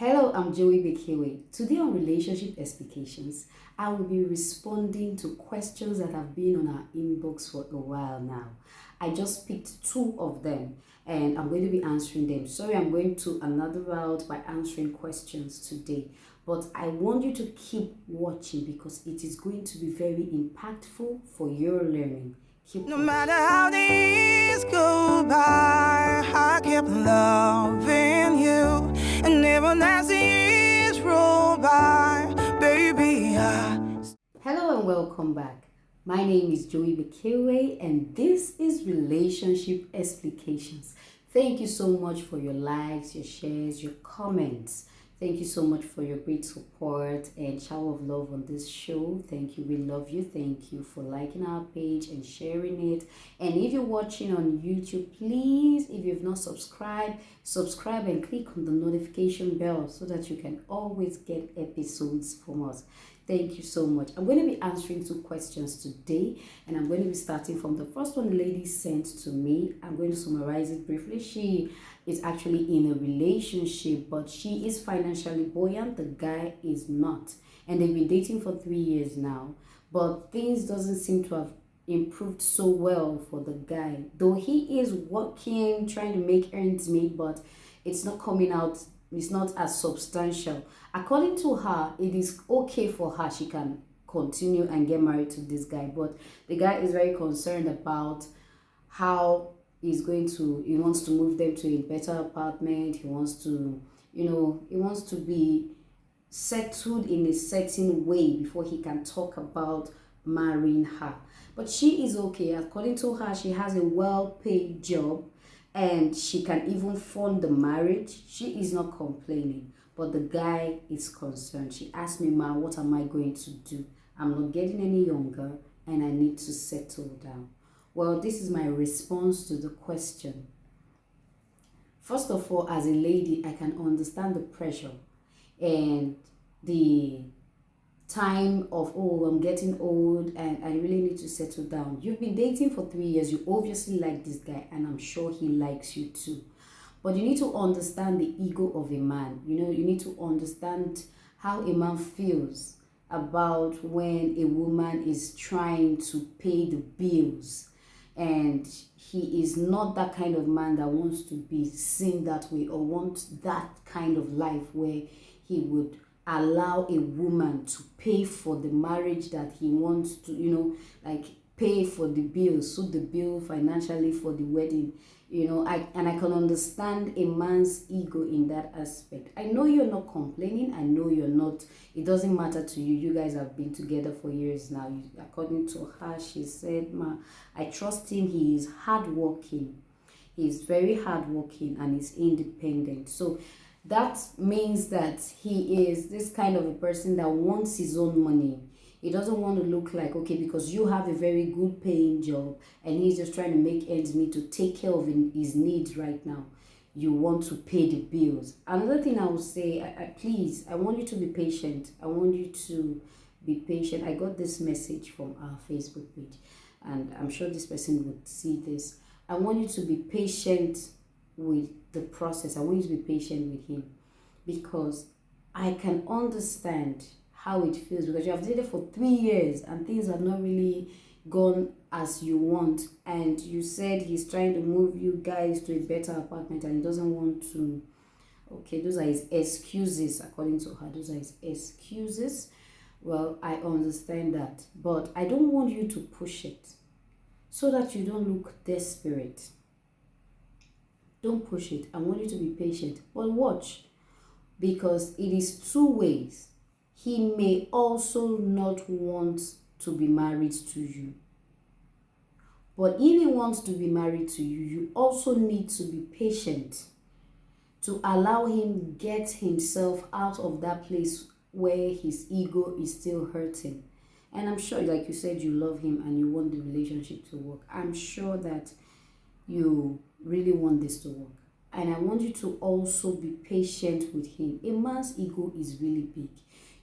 Hello, I'm Joey Bekewe. Today on Relationship Explications, I will be responding to questions that have been on our inbox for a while now. I just picked two of them and I'm going to be answering them. Sorry, I'm going to another route by answering questions today, but I want you to keep watching because it is going to be very impactful for your learning. No matter how the years go by, I kept loving you. And even as the years roll by, baby, Hello and welcome back. My name is Joey Bekewe and this is Relationship Explications. Thank you so much for your likes, your shares, your comments. Thank you so much for your great support and shower of love on this show. Thank you. We love you. Thank you for liking our page and sharing it. And if you're watching on YouTube, please, if you've not subscribed, subscribe and click on the notification bell so that you can always get episodes from us. Thank you so much. I'm going to be answering two questions today, and I'm going to be starting from the first one the lady sent to me. I'm going to summarize it briefly. She is actually in a relationship, but she is financially buoyant. The guy is not, and they've been dating for 3 years now, but things doesn't seem to have improved so well for the guy, though he is working, trying to make ends meet, but it's not coming out. It's not as substantial. According to her, it is okay for her. She can continue and get married to this guy. But the guy is very concerned about how he wants to move them to a better apartment. He wants to, he wants to be settled in a certain way before he can talk about marrying her. But she is okay. According to her, she has a well-paid job and she can even fund the marriage. She is not complaining, but the guy is concerned. She asked me, "Ma, what am I going to do? I'm not getting any younger and I need to settle down." Well, this is my response to the question. First of all, as a lady, I can understand the pressure and the time of, oh, I'm getting old and I really need to settle down. You've been dating for 3 years. You obviously like this guy and I'm sure he likes you too. But you need to understand the ego of a man. You need to understand how a man feels about when a woman is trying to pay the bills. And he is not that kind of man that wants to be seen that way or wants that kind of life where he would allow a woman to pay for the marriage that he wants to, pay for the bill, suit the bill financially for the wedding. I can understand a man's ego in that aspect. I know you're not complaining. I know you're not, it doesn't matter to you. You guys have been together for years now. According to her, she said, "Ma, I trust him. He is hardworking. He's very hardworking and he's independent." So that means that he is this kind of a person that wants his own money. He doesn't want to look like, okay, because you have a very good paying job and he's just trying to make ends meet to take care of his needs right now. You want to pay the bills. Another thing I would say, please, I want you to be patient. I want you to be patient. I got this message from our Facebook page and I'm sure this person would see this. I want you to be patient with the process. I want you to be patient with him because I can understand how it feels because you have dated for 3 years and things have not really gone as you want, and you said he's trying to move you guys to a better apartment and he doesn't want to. Okay, those are his excuses. According to her, those are his excuses. Well, I understand that, but I don't want you to push it so that you don't look desperate. Don't push it. I want you to be patient. But watch, because it is two ways. He may also not want to be married to you. But if he wants to be married to you, you also need to be patient to allow him get himself out of that place where his ego is still hurting. And I'm sure, like you said, you love him and you want the relationship to work. I'm sure that you really want this to work. And I want you to also be patient with him. A man's ego is really big.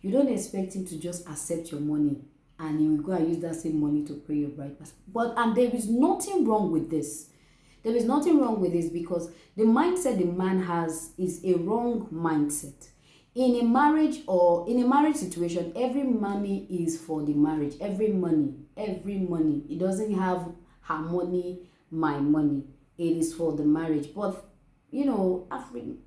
You don't expect him to just accept your money and he will go and use that same money to pay your bride price. And there is nothing wrong with this. There is nothing wrong with this because the mindset the man has is a wrong mindset. In a marriage or in a marriage situation, every money is for the marriage. Every money. It doesn't have her money, my money. It is for the marriage. But you know,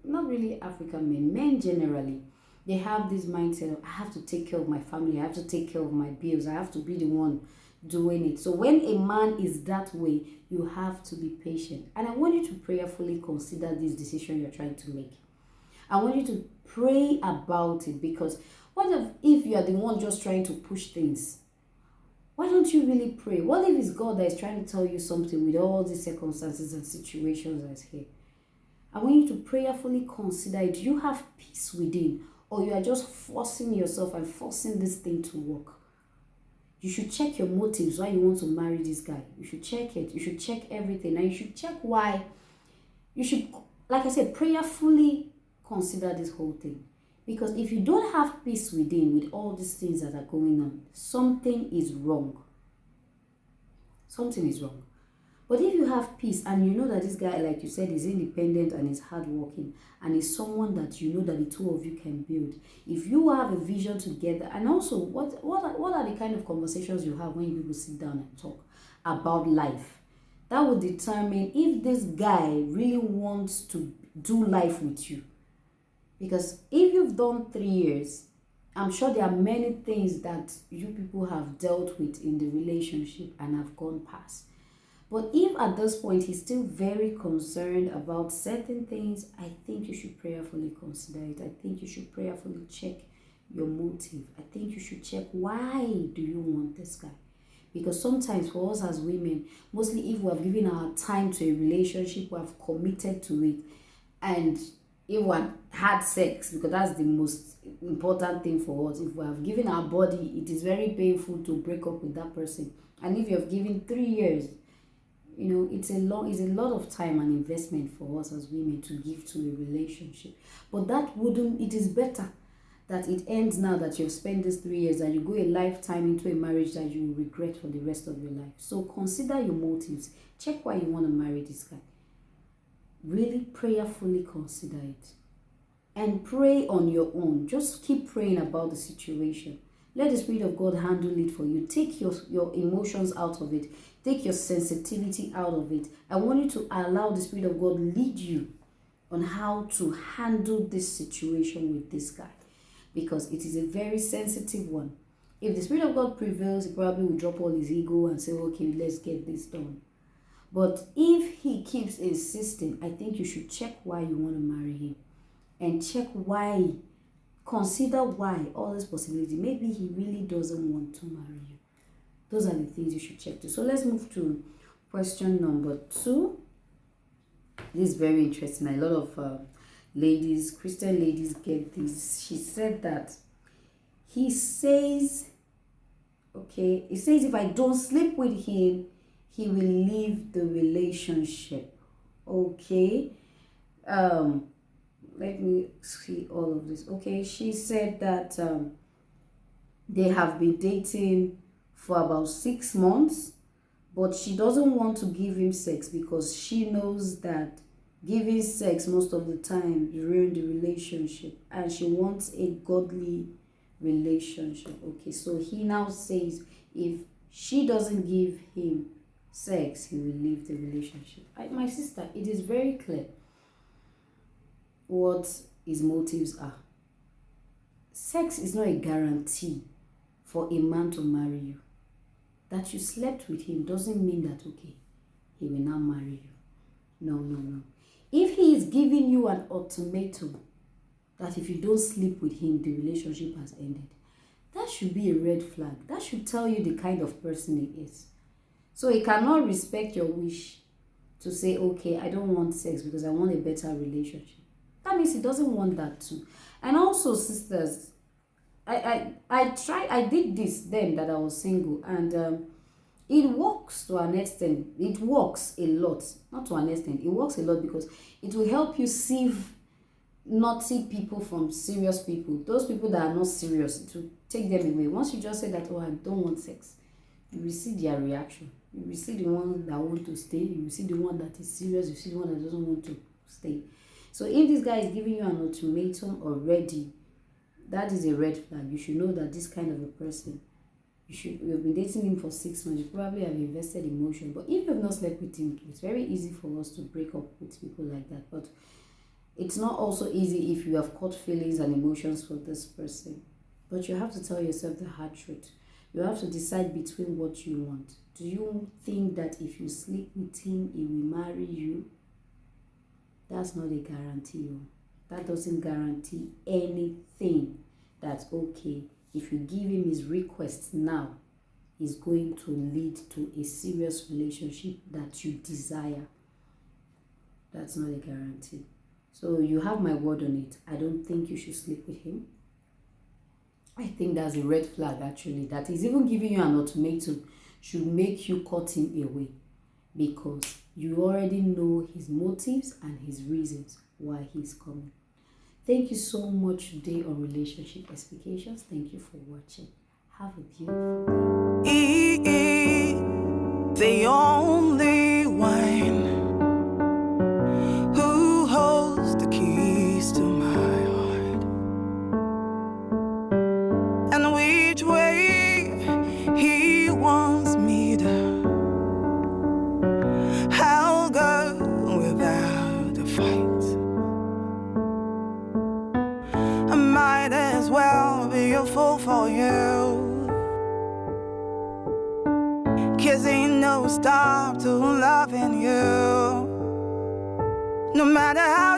not really African men generally, they have this mindset of I have to take care of my family, I have to take care of my bills, I have to be the one doing it. So when a man is that way, you have to be patient. And I want you to prayerfully consider this decision you're trying to make. I want you to pray about it, because what if you are the one just trying to push things? Why don't you really pray? What if it's God that is trying to tell you something with all these circumstances and situations that's here? I want you to prayerfully consider it. Do you have peace within, or you are just forcing yourself and forcing this thing to work? You should check your motives why you want to marry this guy. You should check it. You should check everything. And you should check why. You should, like I said, prayerfully consider this whole thing. Because if you don't have peace within with all these things that are going on, something is wrong. Something is wrong. But if you have peace and you know that this guy, like you said, is independent and is hardworking and is someone that you know that the two of you can build, if you have a vision together, and also what are the kind of conversations you have when you people sit down and talk about life, that will determine if this guy really wants to do life with you. Because if you've done 3 years, I'm sure there are many things that you people have dealt with in the relationship and have gone past. But if at this point he's still very concerned about certain things, I think you should prayerfully consider it. I think you should prayerfully check your motive. I think you should check, why do you want this guy? Because sometimes for us as women, mostly if we have given our time to a relationship, we have committed to it, and if we have had sex, because that's the most important thing for us, if we have given our body, it is very painful to break up with that person. And if you have given 3 years, you know, it's a lot of time and investment for us as women to give to a relationship. But it is better that it ends now that you've spent these 3 years, and you go a lifetime into a marriage that you will regret for the rest of your life. So consider your motives. Check why you want to marry this guy. Really prayerfully consider it. And pray on your own. Just keep praying about the situation. Let the Spirit of God handle it for you. Take your emotions out of it. Take your sensitivity out of it. I want you to allow the Spirit of God lead you on how to handle this situation with this guy, because it is a very sensitive one. If the Spirit of God prevails, he probably will drop all his ego and say, okay, let's get this done. But if he keeps insisting, I think you should check why you want to marry him, and check why. Consider why, all this possibility. Maybe he really doesn't want to marry you. Those are the things you should check too. So let's move to question number 2. This is very interesting. A lot of ladies, Christian ladies, get this. She said that he says if I don't sleep with him, he will leave the relationship. Okay. Let me see all of this. Okay, she said that they have been dating for about 6 months, but she doesn't want to give him sex because she knows that giving sex most of the time ruins the relationship, and she wants a godly relationship. Okay, so he now says if she doesn't give him sex, he will leave the relationship. My sister, it is very clear what his motives are. Sex is not a guarantee for a man to marry you. That you slept with him doesn't mean that, okay, he will now marry you. No. If he is giving you an ultimatum that if you don't sleep with him, the relationship has ended, that should be a red flag. That should tell you the kind of person he is. So he cannot respect your wish to say, okay, I don't want sex because I want a better relationship. That means he doesn't want that too. And also, sisters, I did this then that I was single, and it works to an extent. It works a lot, not to an extent. It works a lot because it will help you sieve naughty people from serious people. Those people that are not serious, it will take them away. Once you just say that, oh, I don't want sex, you will see their reaction. You will see the one that want to stay. You will see the one that is serious. You see the one that doesn't want to stay. So if this guy is giving you an ultimatum already, that is a red flag. You should know that this kind of a person, you've been dating him for 6 months, you probably have invested emotion. But if you've not slept with him, it's very easy for us to break up with people like that. But it's not also easy if you have caught feelings and emotions for this person. But you have to tell yourself the hard truth. You have to decide between what you want. Do you think that if you sleep with him, he will marry you? That's not a guarantee. That doesn't guarantee anything. That's okay. If you give him his request now, it's going to lead to a serious relationship that you desire. That's not a guarantee. So you have my word on it. I don't think you should sleep with him. I think that's a red flag, actually, that is even giving you an ultimatum should make you cut him away, because you already know his motives and his reasons why he's coming. Thank you so much today on Relationship Explications. Thank you for watching. Have a beautiful day. The only one who holds the keys to my heart, and which way he wants me to, I'll go without a fight. I might as well be a fool for you, 'cause ain't no stop to loving you. No matter how